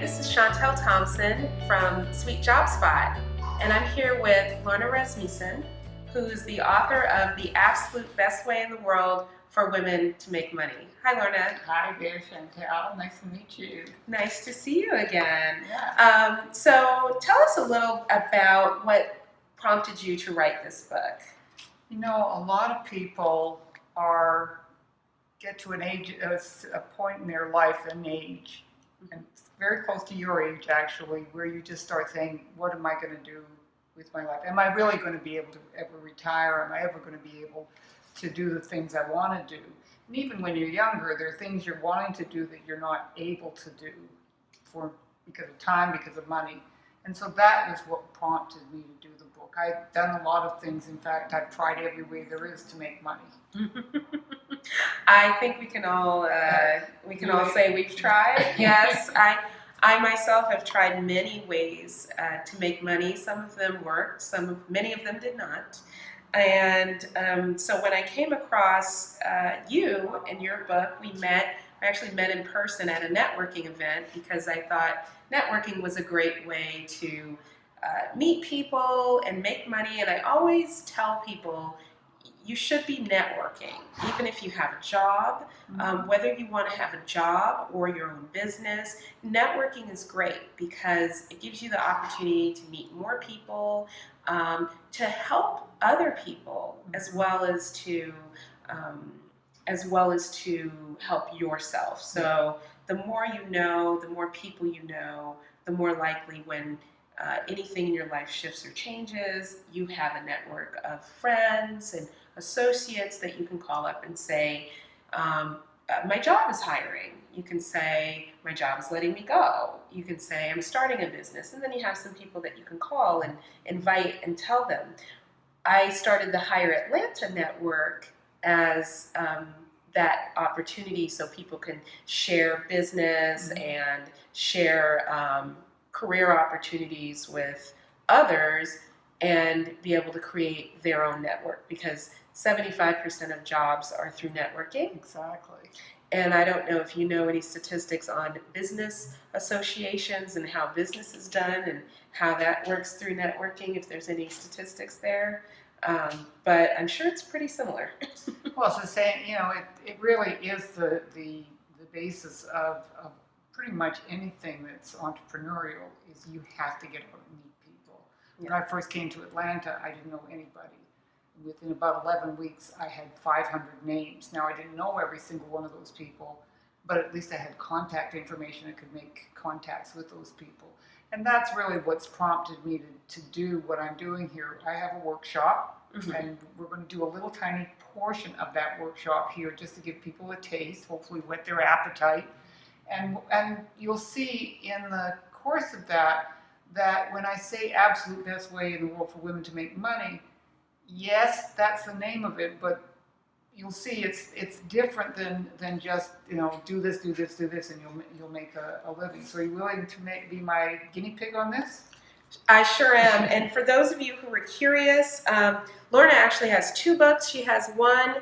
this is Chantél Thompson from Sweet Job Spot, and I'm here with Lorna Rasmussen, who's the author of The Absolute Best Way in the World for Women to Make Money. Hi, Lorna. Hi there, Chantél. Nice to meet you. Nice to see you again. Yeah. So tell us a little about what prompted you to write this book. You know, a lot of people get to an age, a point in their life, and it's very close to your age actually, where you just start saying, what am I going to do with my life? Am I really going to be able to ever retire? Am I ever going to be able to do the things I want to do? And even when you're younger, there are things you're wanting to do that you're not able to do because of time, because of money. And so that was what prompted me to do the book. I've done a lot of things. In fact, I've tried every way there is to make money. I think we can all say we've tried. Yes, I myself have tried many ways to make money. Some of them worked. Many of them did not. And so when I came across you and your book, I actually met in person at a networking event because I thought networking was a great way to meet people and make money. And I always tell people, you should be networking, even if you have a job, whether you want to have a job or your own business. Networking is great because it gives you the opportunity to meet more people, to help other people, as well as to help yourself. So the more you know, the more people you know, the more likely when anything in your life shifts or changes, you have a network of friends and associates that you can call up and say, my job is hiring. You can say, my job is letting me go. You can say, I'm starting a business. And then you have some people that you can call and invite and tell them. I started the Hire Atlanta network as that opportunity so people can share business and share career opportunities with others and be able to create their own network, because 75% of jobs are through networking. Exactly. And I don't know if you know any statistics on business associations and how business is done and how that works through networking, if there's any statistics there. But I'm sure it's pretty similar. Well, it's the same, it really is the basis of pretty much anything that's entrepreneurial is you have to get out and meet people. Yeah. When I first came to Atlanta, I didn't know anybody. Within about 11 weeks, I had 500 names. Now, I didn't know every single one of those people, but at least I had contact information. I could make contacts with those people. And that's really what's prompted me to do what I'm doing here. I have a workshop, and we're going to do a little tiny portion of that workshop here just to give people a taste, hopefully whet their appetite. And you'll see in the course of that when I say absolute best way in the world for women to make money, yes, that's the name of it, but you'll see it's different than just, do this, and you'll make a living. So are you willing to be my guinea pig on this? I sure am. And for those of you who were curious, Lorna actually has two books. She has one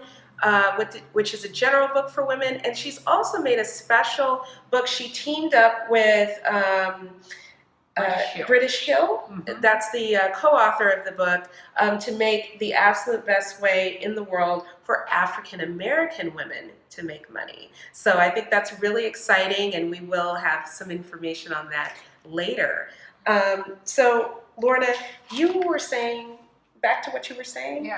which is a general book for women, and she's also made a special book. She teamed up with British Hill. That's the co-author of the book, to make the absolute best way in the world for African American women to make money. So I think that's really exciting, and we will have some information on that later. So Lorna, you were saying, back to what you were saying?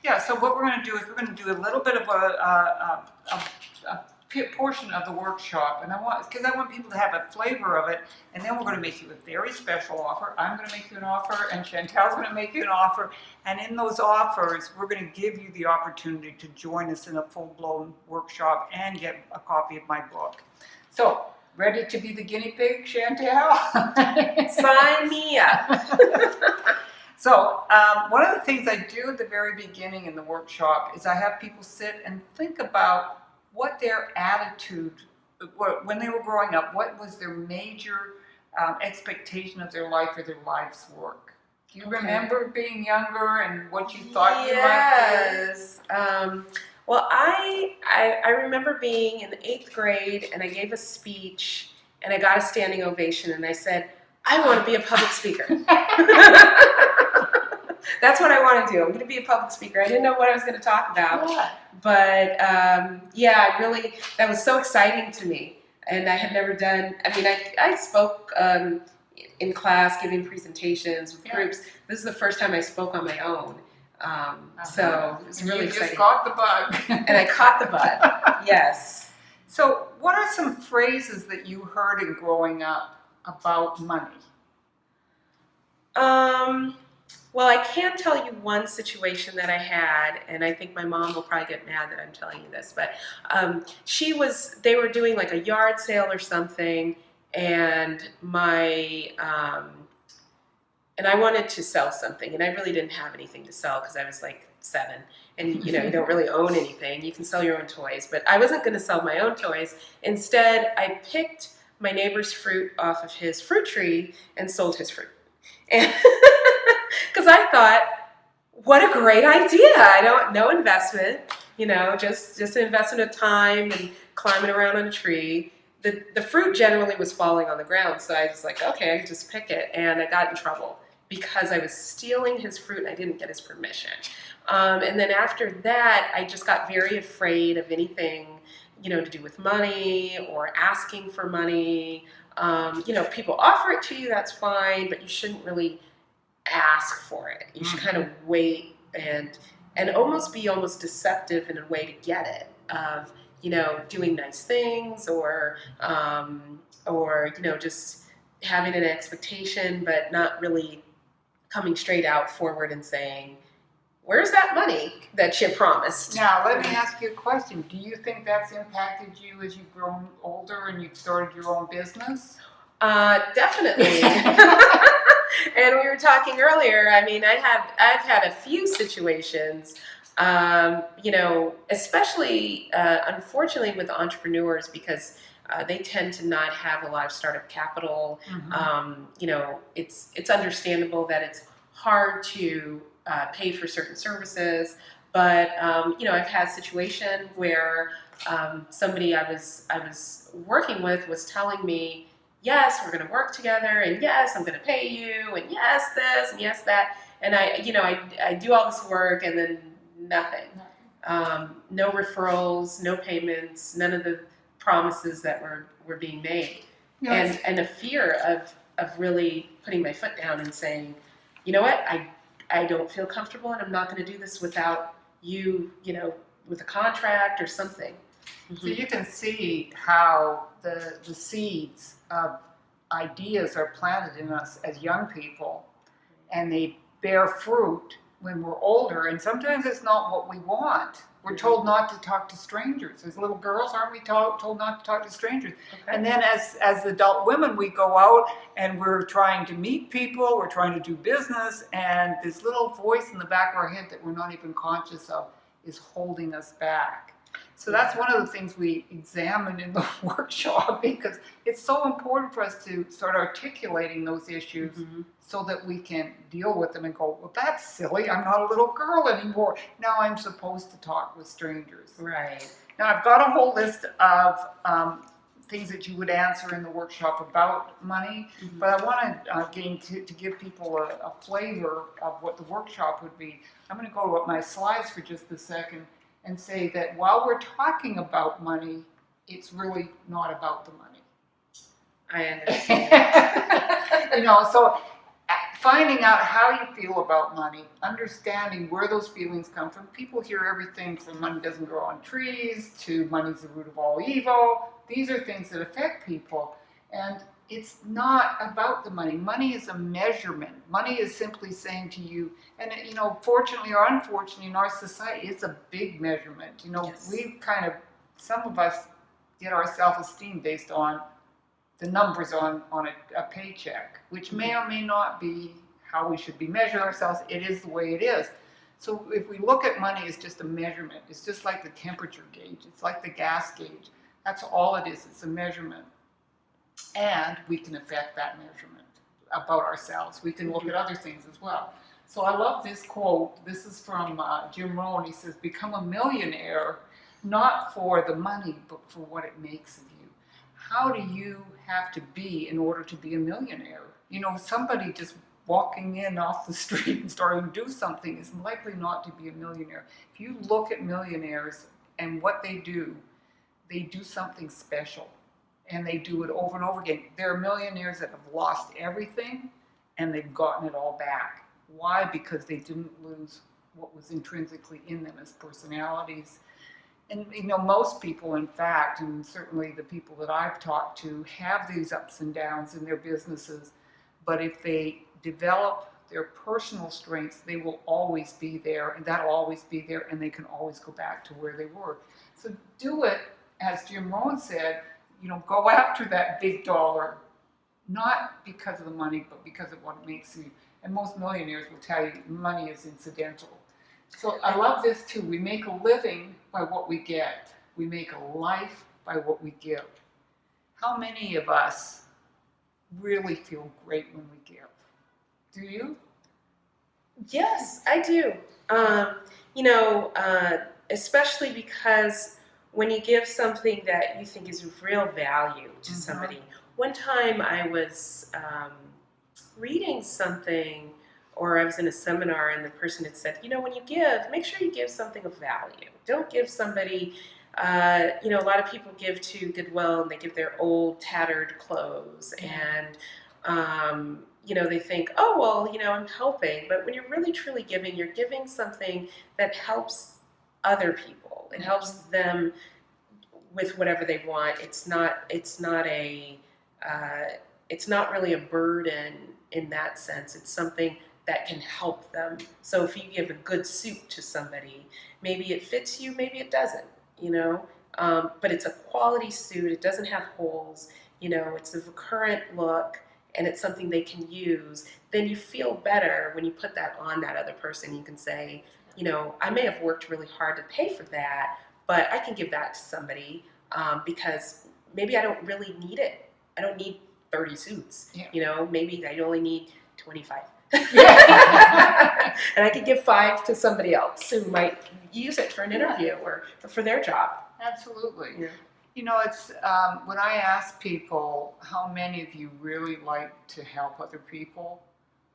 Yeah, so what we're going to do is we're going to do a little bit of a portion of the workshop, and I want people to have a flavor of it, and then we're going to make you a very special offer. I'm going to make you an offer, and Chantel's going to make you an offer, and in those offers, we're going to give you the opportunity to join us in a full-blown workshop and get a copy of my book. So, ready to be the guinea pig, Chantel? Sign me up. So one of the things I do at the very beginning in the workshop is I have people sit and think about what their attitude, when they were growing up, what was their major expectation of their life or their life's work. Do you remember being younger and what you thought you might do? Yes. Well, I remember being in the 8th grade, and I gave a speech, and I got a standing ovation, and I said, I want to be a public speaker. That's what I want to do. I'm going to be a public speaker. I didn't know what I was going to talk about, but yeah, really, that was so exciting to me. And I had never done, I mean, I spoke in class, giving presentations with groups. This is the first time I spoke on my own. So it was really exciting. You just caught the bug. And I caught the bug, yes. So what are some phrases that you heard in growing up about money? Well, I can tell you one situation that I had, and I think my mom will probably get mad that I'm telling you this, but they were doing like a yard sale or something, and and I wanted to sell something, and I really didn't have anything to sell because I was like 7, and you don't really own anything. You can sell your own toys, but I wasn't going to sell my own toys. Instead, I picked my neighbor's fruit off of his fruit tree and sold his fruit. And because I thought, what a great idea. No investment, just an investment of time and climbing around on a tree. The fruit generally was falling on the ground, so I was like, okay, I can just pick it. And I got in trouble because I was stealing his fruit and I didn't get his permission. And then after that, I just got very afraid of anything, to do with money or asking for money. If people offer it to you, that's fine, but you shouldn't really ask for it. You should kind of wait and almost be deceptive in a way to get it, of doing nice things or just having an expectation but not really coming straight out forward and saying, where's that money that you promised? Now, let me ask you a question. Do you think that's impacted you as you've grown older and you've started your own business? Definitely. And we were talking earlier, I mean, I've had a few situations, especially, unfortunately with entrepreneurs, because they tend to not have a lot of startup capital. It's understandable that it's hard to pay for certain services, but I've had a situation where somebody I was working with was telling me, yes, we're going to work together, and yes, I'm going to pay you, and yes, this, and yes, that, and I do all this work, and then nothing, no referrals, no payments, none of the promises that were being made, and a fear of really putting my foot down and saying, you know what, I don't feel comfortable, and I'm not going to do this without you, with a contract or something. So you can see how the seeds of ideas are planted in us as young people, and they bear fruit when we're older, and sometimes it's not what we want. We're told not to talk to strangers. As little girls, aren't we told not to talk to strangers? Okay. And then as adult women, we go out and we're trying to meet people, we're trying to do business, and this little voice in the back of our head that we're not even conscious of is holding us back. So that's one of the things we examine in the workshop, because it's so important for us to start articulating those issues so that we can deal with them and go, well, that's silly. I'm not a little girl anymore. Now I'm supposed to talk with strangers. Right. Now I've got a whole list of things that you would answer in the workshop about money, but I want to give people a flavor of what the workshop would be. I'm going to go to my slides for just a second and say that while we're talking about money, it's really not about the money. I understand. So finding out how you feel about money, understanding where those feelings come from. People hear everything from money doesn't grow on trees to money's the root of all evil. These are things that affect people, and it's not about the money. Money is a measurement. Money is simply saying to you, and fortunately or unfortunately in our society, it's a big measurement. Yes. We some of us get our self-esteem based on the numbers on a paycheck, which may or may not be how we should be measuring ourselves. It is the way it is. So if we look at money as just a measurement, it's just like the temperature gauge. It's like the gas gauge. That's all it is. It's a measurement. And we can affect that measurement about ourselves. We can look at other things as well. So I love this quote. This is from Jim Rohn. He says, become a millionaire, not for the money, but for what it makes of you. how do you have to be in order to be a millionaire? You know, somebody just walking in off the street and starting to do something is likely not to be a millionaire. If you look at millionaires and what they do something special, and they do it over and over again. There are millionaires that have lost everything and they've gotten it all back. Why? Because they didn't lose what was intrinsically in them as personalities. And you know, most people, in fact, and certainly the people that I've talked to, have these ups and downs in their businesses. But if they develop their personal strengths, they will always be there, and that'll always be there, and they can always go back to where they were. So do it, as Jim Rohn said, you know, go after that big dollar, not because of the money, but because of what it makes you. And most millionaires will tell you money is incidental. So I love this too. We make a living by what we get. We make a life by what we give. How many of us really feel great when we give? Do you? Yes, I do. Especially because when you give something that you think is of real value to somebody. One time I was reading something, or I was in a seminar, and the person had said, when you give, make sure you give something of value. Don't give somebody, a lot of people give to Goodwill and they give their old tattered clothes, and they think, oh, well, I'm helping. But when you're really truly giving, you're giving something that helps other people. It helps them with whatever they want. It's not really a burden in that sense. It's something that can help them. So if you give a good suit to somebody, maybe it fits you, maybe it doesn't, but it's a quality suit. It doesn't have holes, it's a current look, and it's something they can use. Then you feel better when you put that on that other person. You can say, I may have worked really hard to pay for that, but I can give that to somebody because maybe I don't really need it. I don't need 30 suits. Yeah. Maybe I only need 25. And I could give 5 to somebody else who might use it for an interview or for their job. Absolutely. Yeah. It's when I ask people how many of you really like to help other people,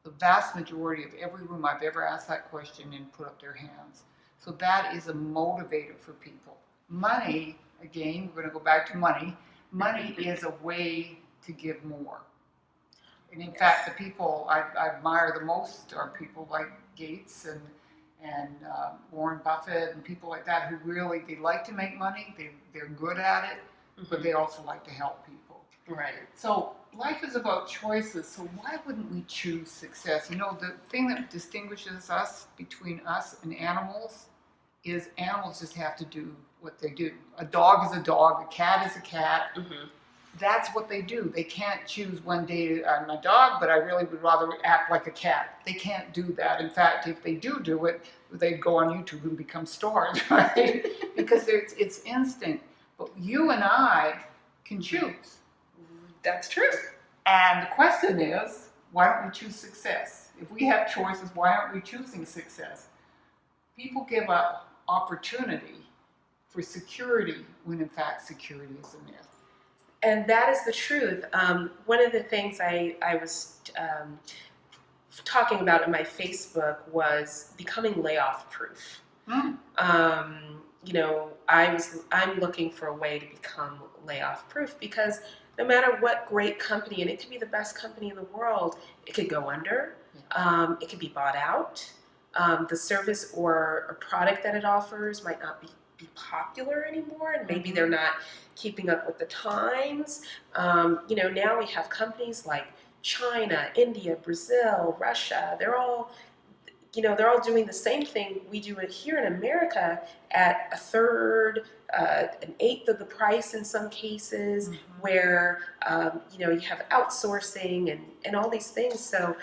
the vast majority of every room I've ever asked that question and put up their hands. So that is a motivator for people. Money, again, we're going to go back to money. Money is a way to give more. And in fact, the people I admire the most are people like Gates and Warren Buffett and people like that who really, they like to make money, they're good at it, but they also like to help people. Right. So life is about choices, so why wouldn't we choose success? The thing that distinguishes us between us and animals is animals just have to do what they do. A dog is a dog, a cat is a cat. That's what they do. They can't choose one day, I'm a dog, but I really would rather act like a cat. They can't do that. In fact, if they do it, they'd go on YouTube and become stars, right? Because it's instinct. But you and I can choose. That's true. And the question is, why don't we choose success? If we have choices, why aren't we choosing success? People give up opportunity for security when in fact security is a myth. And that is the truth. One of the things I was talking about in my Facebook was becoming layoff proof. I'm looking for a way to become layoff proof because no matter what great company, and it could be the best company in the world, it could go under. It could be bought out. The service or product that it offers might not be popular anymore, and maybe they're not keeping up with the times. Now we have companies like China, India, Brazil, Russia. They're all doing the same thing we do here in America at a third, an eighth of the price in some cases, where you have outsourcing and all these things. So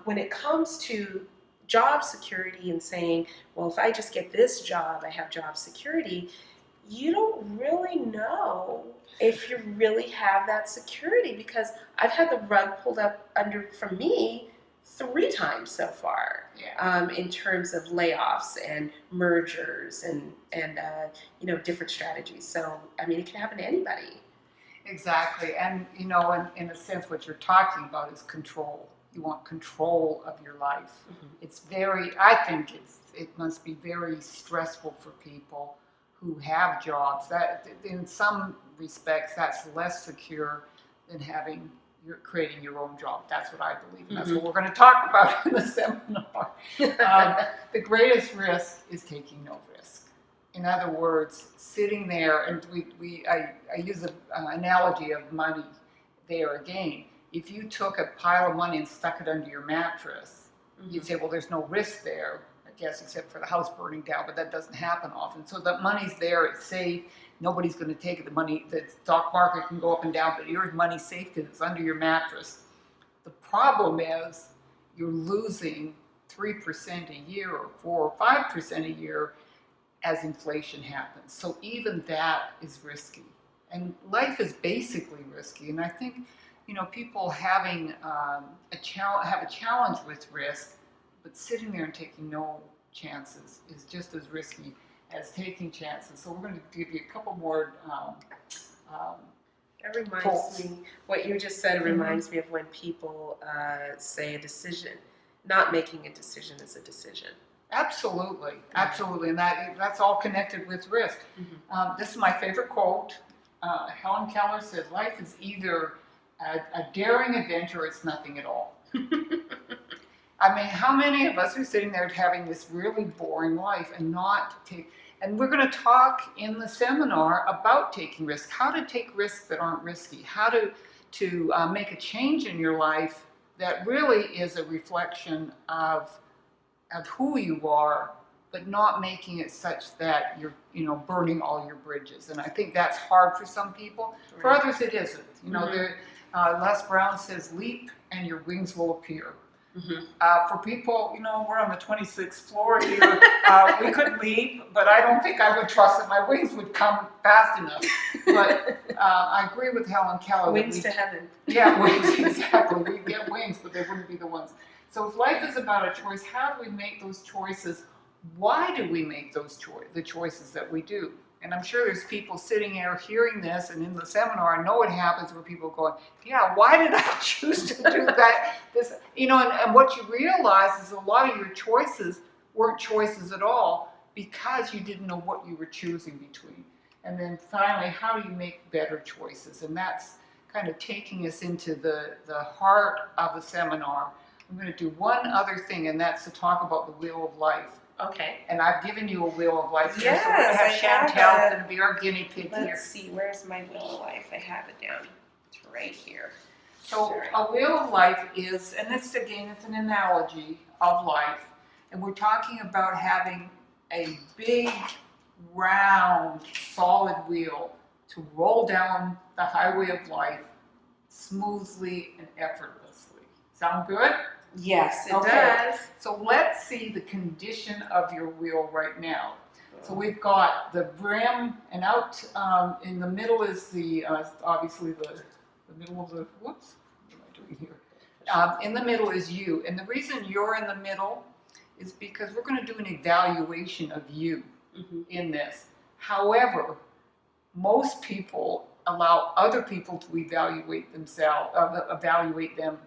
when it comes to job security and saying, well, if I just get this job, I have job security, you don't really know if you really have that security, because I've had the rug pulled up from me 3 times so far. In terms of layoffs and mergers and different strategies. So, it can happen to anybody. Exactly. And, in a sense, what you're talking about is control. You want control of your life. I think it must be very stressful for people who have jobs. That, in some respects, that's less secure than you're creating your own job. That's what I believe. And that's what we're going to talk about in the seminar. The greatest risk is taking no risk. In other words, sitting there, and I use an analogy of money there again. If you took a pile of money and stuck it under your mattress, you'd say, well, there's no risk there, I guess, except for the house burning down, but that doesn't happen often. So the money's there, it's safe, nobody's going to take it. The stock market can go up and down, but your money's safe because it's under your mattress. The problem is you're losing 3% a year or 4 or 5% a year as inflation happens. So even that is risky. And life is basically risky. And I think, people having have a challenge with risk, but sitting there and taking no chances is just as risky as taking chances. So we're going to give you a couple more That reminds me, what you just said reminds me of when people say a decision. Not making a decision is a decision. Absolutely, absolutely, and that's all connected with risk. This is my favorite quote. Helen Keller said, "Life is either a daring adventure or it's nothing at all." I mean, how many of us are sitting there having this really boring life and not take? And we're going to talk in the seminar about taking risks, how to take risks that aren't risky, how to make a change in your life that really is a reflection of who you are, but not making it such that you're, burning all your bridges. And I think that's hard for some people. Right. For others, it isn't. Les Brown says, "Leap and your wings will appear." For people, we're on the 26th floor here. We could leap, but I don't think I would trust that my wings would come fast enough. But I agree with Helen Keller. Wings to heaven. Yeah, wings, exactly. We get wings, but they wouldn't be the ones. So if life is about a choice, how do we make those choices? Why do we make the choices that we do? And I'm sure there's people sitting here hearing this, and in the seminar, I know it happens where people going, yeah, why did I choose to do that? And what you realize is a lot of your choices weren't choices at all because you didn't know what you were choosing between. And then finally, how do you make better choices? And that's kind of taking us into the heart of the seminar. I'm going to do one other thing, and that's to talk about the wheel of life. Okay. And I've given you a wheel of life here, yes, so we're going to have Chantél going to be our guinea pig here. Let's see, where's my wheel of life? I have it down. It's right here. So a wheel of life is, and this again, it's an analogy of life, and we're talking about having a big, round, solid wheel to roll down the highway of life smoothly and effortlessly. Sound good? Yes, it does. So let's see the condition of your wheel right now. So we've got the brim, and out in the middle is obviously the middle of the, whoops, what am I doing here? In the middle is you. And the reason you're in the middle is because we're going to do an evaluation of you in this. However, most people allow other people to evaluate them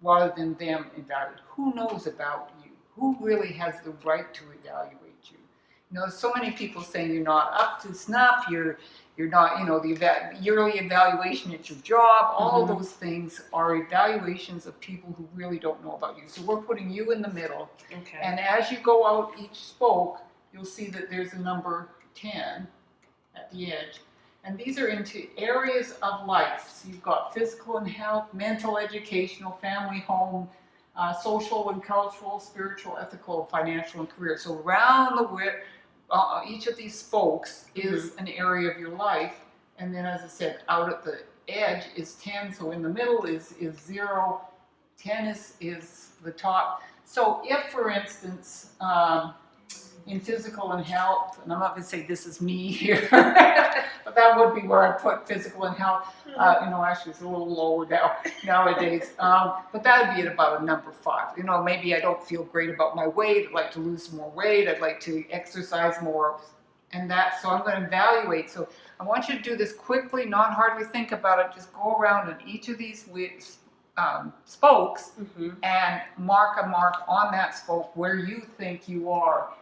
rather than them evaluate. Who knows about you? Who really has the right to evaluate you? So many people saying you're not up to snuff, you're not, the yearly evaluation at your job, all those things are evaluations of people who really don't know about you. So we're putting you in the middle. Okay. And as you go out each spoke, you'll see that there's a number 10 at the edge. And these are into areas of life. So you've got physical and health, mental, educational, family, home, social and cultural, spiritual, ethical, financial, and career. So around each of these spokes is an area of your life. And then, as I said, out at the edge is 10. So in the middle is 0. 10 is the top. So if, for instance, in physical and health, and I'm not going to say this is me here, but that would be where I put physical and health. Actually it's a little lower nowadays. But that would be at about a number 5. Maybe I don't feel great about my weight. I'd like to lose some more weight. I'd like to exercise more. And so I'm going to evaluate. So I want you to do this quickly, not hardly think about it. Just go around in each of these spokes and mark a mark on that spoke where you think you are.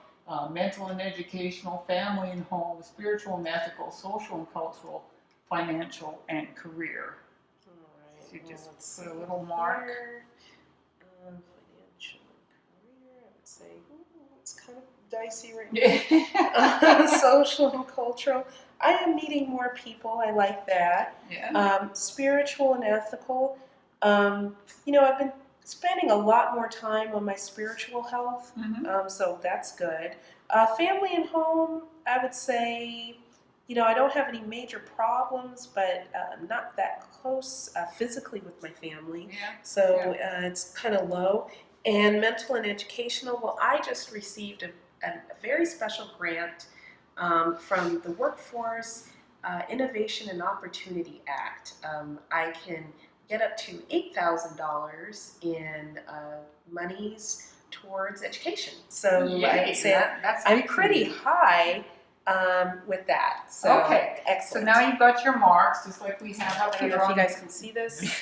Mental and educational, family and home, spiritual and ethical, social and cultural, financial and career. All right. So you just put a little mark. Financial and career, I would say, it's kind of dicey right now. Social and cultural. I am meeting more people. I like that. Yeah. Spiritual and ethical. I've been spending a lot more time on my spiritual health, so that's good. Family and home, I would say, I don't have any major problems, but I'm not that close physically with my family, so it's kind of low. And mental and educational, well, I just received a very special grant from the Workforce Innovation and Opportunity Act. I can get up to $8,000 in monies towards education. So I would say I'm pretty high with that. So okay, excellent. So now you've got your marks, just like we have up I here. don't know if you guys can see this.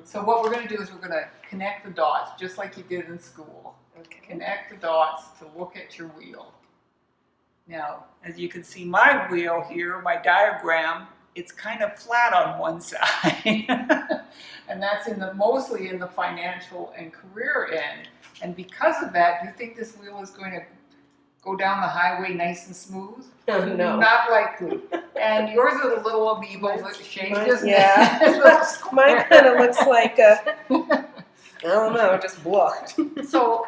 So what we're going to do is we're going to connect the dots, just like you did in school. Okay. Connect the dots to look at your wheel. Now, as you can see my wheel here, my diagram, it's kind of flat on one side. And that's mostly in the financial and career end. And because of that, do you think this wheel is going to go down the highway nice and smooth? No. Not likely. And yours is a little amoeba shaped, isn't yeah. it? Mine kind of looks like I don't know, just blocked. So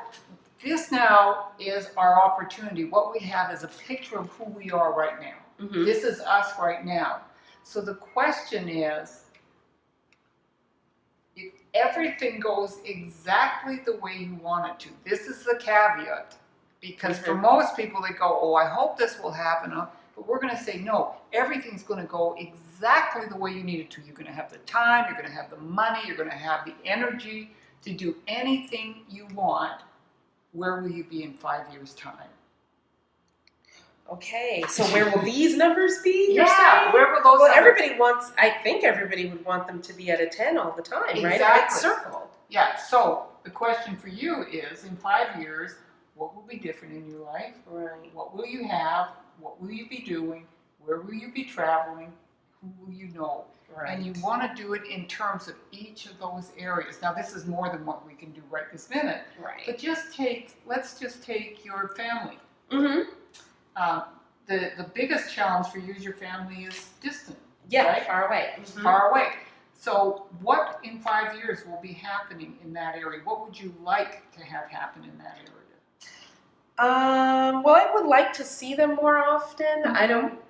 this now is our opportunity. What we have is a picture of who we are right now. This is us right now. So the question is, if everything goes exactly the way you want it to, this is the caveat, because for most people they go, oh, I hope this will happen, but we're going to say, no, everything's going to go exactly the way you need it to. You're going to have the time, you're going to have the money, you're going to have the energy to do anything you want. Where will you be in 5 years' time? Okay, so where will these numbers be? Yeah, where will those? Well, I think everybody would want them to be at a 10 all the time, right? A big circle. Yeah, so the question for you is, in 5 years, what will be different in your life? Right. What will you have? What will you be doing? Where will you be traveling? Who will you know? Right. And you want to do it in terms of each of those areas. Now, this is more than what we can do right this minute. Right. But let's just take your family. The biggest challenge for you is your family is distant. Yeah, right? far away. Far away. So what in 5 years will be happening in that area? What would you like to have happen in that area? Well, I would like to see them more often.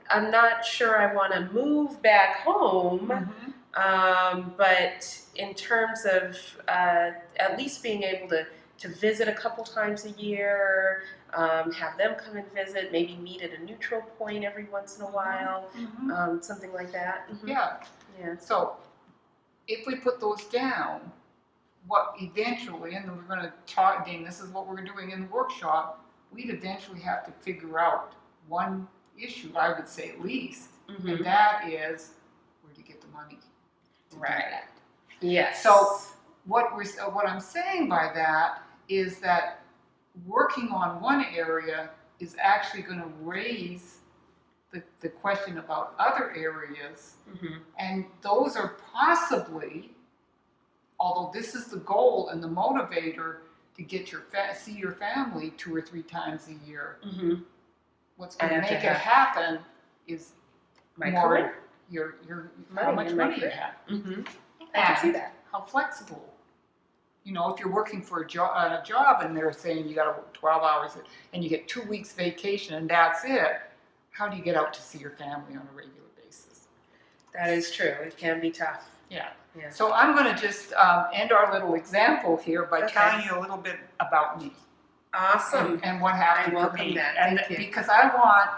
I'm not sure I want to move back home. But in terms of at least being able to visit a couple times a year, have them come and visit, maybe meet at a neutral point every once in a while, something like that. Yeah. So if we put those down, what eventually, and we're going to talk, Dean, this is what we're doing in the workshop, we'd eventually have to figure out one issue, I would say at least, and that is, where do you get the money to do that? Yes. So what I'm saying by that is that working on one area is actually going to raise the question about other areas, and those are possibly, although this is the goal and the motivator, to get see your family 2 or 3 times a year. What's going to make it happen is more your how much money you have. I can see that. How flexible. You know, if you're working for a job and they're saying you got to work 12 hours and you get 2 weeks vacation and that's it, how do you get out to see your family on a regular basis? That is true. It can be tough. Yeah. So I'm going to just end our little example here by telling you a little bit about me. Awesome. And what happened for me. Thank you. Because I want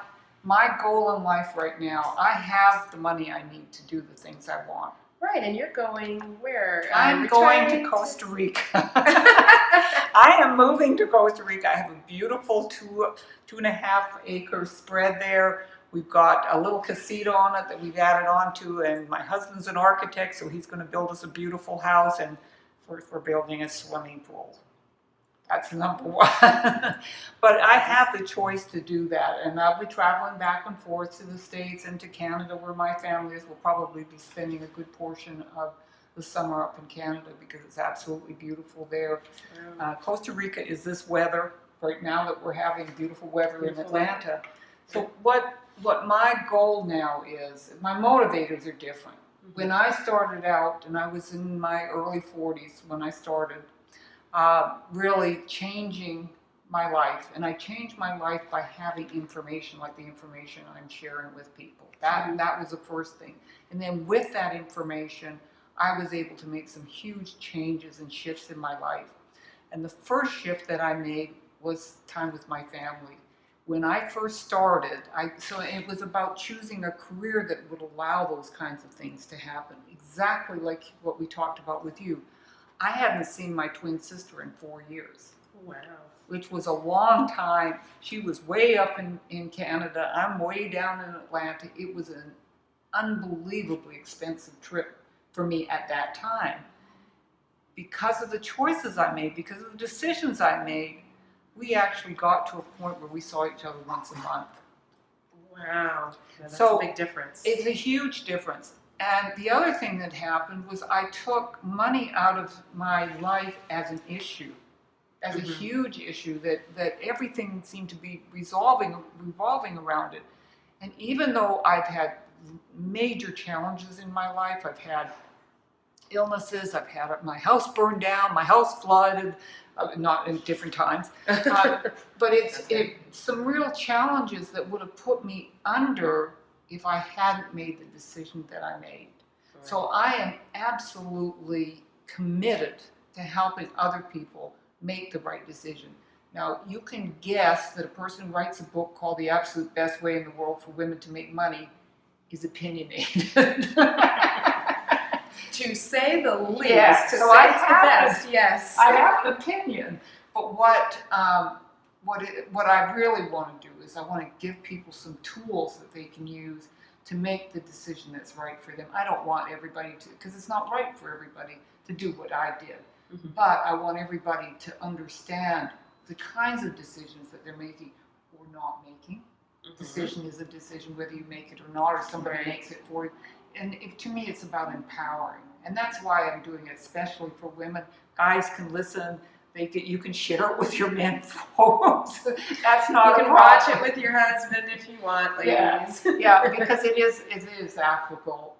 my goal in life right now, I have the money I need to do the things I want. Right, and you're going where? I'm going to Retiring Costa Rica. I am moving to Costa Rica. I have a beautiful 2.5 acre spread there. We've got a little casita on it that we've added on to, and my husband's an architect, so he's going to build us a beautiful house, and first we're building a swimming pool. That's number one. But I have the choice to do that, and I'll be traveling back and forth to the States and to Canada, where my family is. We'll probably be spending a good portion of the summer up in Canada because it's absolutely beautiful there. Costa Rica is this weather right now that we're having beautiful weather in Atlanta. So what my goal now is, my motivators are different. When I started out, and I was in my early 40s when I started, really changing my life. And I changed my life by having information like the information I'm sharing with people. That was the first thing. And then with that information, I was able to make some huge changes and shifts in my life. And the first shift that I made was time with my family. When I first started, so it was about choosing a career that would allow those kinds of things to happen. Exactly like what we talked about with you. I hadn't seen my twin sister in 4 years. Wow. Which was a long time. She was way up in Canada. I'm way down in Atlanta. It was an unbelievably expensive trip for me at that time. Because of the choices I made, because of the decisions I made, we actually got to a point where we saw each other once a month. Wow. Yeah, that's So a big difference. It's a huge difference. And the other thing that happened was I took money out of my life as an issue, as a huge issue that everything seemed to be revolving around it. And even though I've had major challenges in my life, I've had illnesses, I've had my house burned down, my house flooded, not in different times, but it's some real challenges that would have put me under if I hadn't made the decision that I made. Right. So I am absolutely committed to helping other people make the right decision. Now, you can guess that a person who writes a book called The Absolute Best Way in the World for Women to Make Money is opinionated. To say the least. Yes. To So say it's the best, yes. I have an opinion, but what I really want to do is I want to give people some tools that they can use to make the decision that's right for them. I don't want everybody to, because it's not right for everybody to do what I did, but I want everybody to understand the kinds of decisions that they're making or not making. Decision is a decision whether you make it or not, or somebody makes it for you. And to me, it's about empowering. And that's why I'm doing it, especially for women. Guys can listen. You can share it with your men. That's not You can watch it with your husband if you want, ladies. Yeah, because it is applicable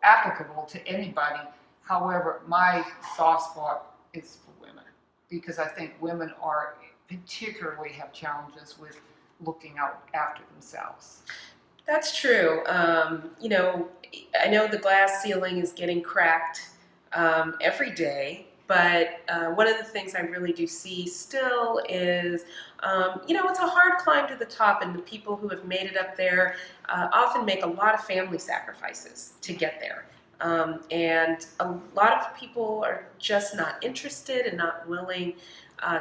to anybody. However, my soft spot is for women because I think women particularly have challenges with looking out after themselves. That's true. You know, I know the glass ceiling is getting cracked every day. But one of the things I really do see still is, you know, it's a hard climb to the top, and the people who have made it up there often make a lot of family sacrifices to get there. And a lot of people are just not interested and not willing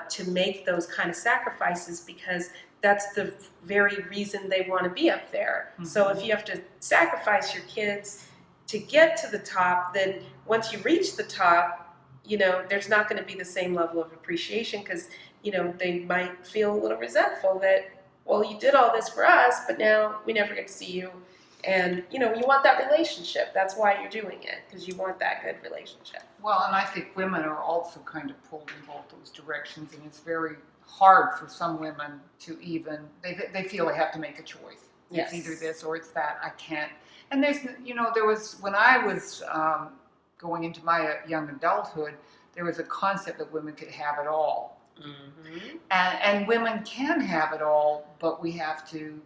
to make those kind of sacrifices because that's the very reason they want to be up there. So if you have to sacrifice your kids to get to the top, then once you reach the top, you know, there's not going to be the same level of appreciation because, you know, they might feel a little resentful that, well, you did all this for us, but now we never get to see you. And, you know, you want that relationship. That's why you're doing it, because you want that good relationship. Well, and I think women are also kind of pulled in both those directions, and it's very hard for some women to even, they feel they have to make a choice. Yes. It's either this or it's that. I can't. And there's, you know, there was, when I was going into my young adulthood, there was a concept that women could have it all. And women can have it all, but we have to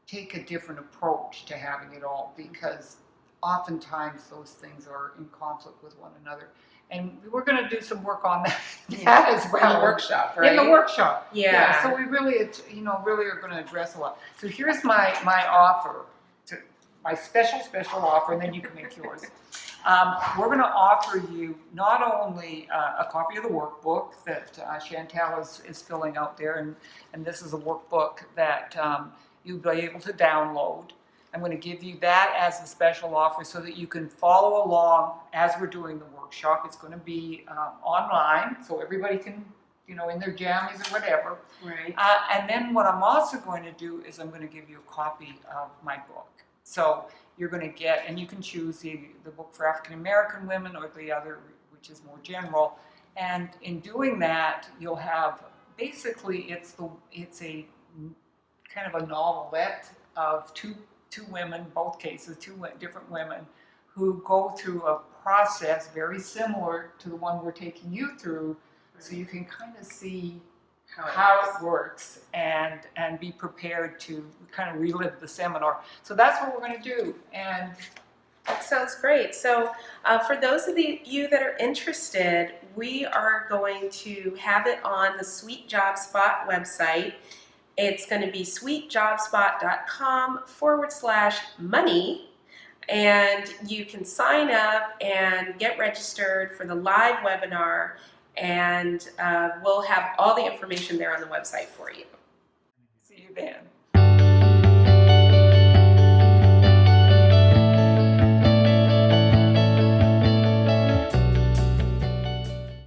take a different approach to having it all because oftentimes those things are in conflict with one another. And we're going to do some work on that as well. In the workshop, right? In the workshop. Yeah. So we really, you know, really are going to address a lot. So here's my offer my special offer, and then you can make yours. We're going to offer you not only a copy of the workbook that Chantél is filling out there, and this is a workbook that you'll be able to download. I'm going to give you that as a special offer so that you can follow along as we're doing the workshop. It's going to be online, so everybody can, in their jammies or whatever. Right. And then what I'm also going to do is I'm going to give you a copy of my book. So you're going to get, and you can choose the book for African American women or the other, which is more general. And in doing that, you'll have, basically, it's a kind of a novelette of two women, both cases, two different women, who go through a process very similar to the one we're taking you through, so you can kind of see how it works and be prepared to kind of relive the seminar. So that's what we're going to do. And that sounds great. So for those of you that are interested, we are going to have it on the Sweet Job Spot website. It's going to be sweetjobspot.com/money, and you can sign up and get registered for the live webinar, and we'll have all the information there on the website for you. see you then.